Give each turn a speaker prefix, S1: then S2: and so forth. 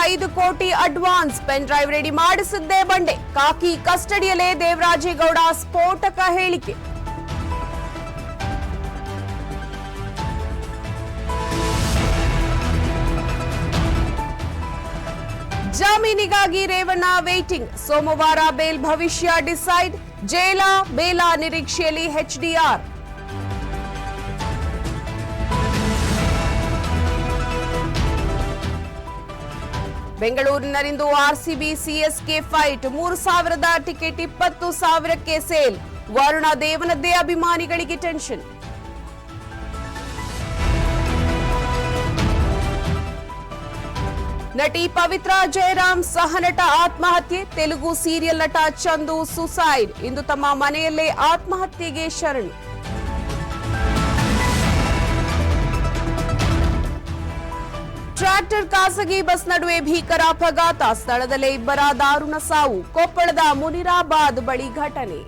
S1: 5 crore advance pen drive ready ಮಾಡಿಸಿದ್ದೇ ಬಂಡೆ. ಕಾಕಿ ಕಸ್ಟಡಿಯಲ್ಲೇ ದೇವರಾಜೇಗೌಡ ಸ್ಫೋಟಕ ಹೇಳಿಕೆ. ಜಾಮೀನಿಗಾಗಿ ರೇವಣ್ಣ ವೇಟಿಂಗ್. ಸೋಮವಾರ ಬೇಲ್ ಭವಿಷ್ಯ ಡಿಸೈಡ್. ಜೈಲ ಬೇಲ ನಿರೀಕ್ಷೆಯಲ್ಲಿ ಎಚ್ಡಿಆರ್. ಬೆಂಗಳೂರಿನಲ್ಲಿಂದು ಆರ್ಸಿಬಿ ಸಿಎಸ್ಕೆ ಫೈಟ್. 3,000ದ ಟಿಕೆಟ್ 20,000ಕ್ಕೆ ಸೇಲ್. ವರುಣ ದೇವನದ್ದೇ ಅಭಿಮಾನಿಗಳಿಗೆ ಟೆನ್ಷನ್. ನಟಿ ಪವಿತ್ರ ಜಯರಾಮ್ ಸಹನಟ ಆತ್ಮಹತ್ಯೆ. ತೆಲುಗು ಸೀರಿಯಲ್ ನಟ ಚಂದು ಸುಸೈಡ್. ಇಂದು ತಮ್ಮ ಮನೆಯಲ್ಲೇ ಆತ್ಮಹತ್ಯೆಗೆ ಶರಣು. ಟ್ರ್ಯಾಕ್ಟರ್ ಖಾಸಗಿ ಬಸ್ ನಡುವೆ ಭೀಕರ ಅಪಘಾತ. ಸ್ಥಳದಲ್ಲೇ ಇಬ್ಬರ ದಾರುಣ ಸಾವು. ಕೊಪ್ಪಳದ ಮುನಿರಾಬಾದ್ ಬಳಿ ಘಟನೆ.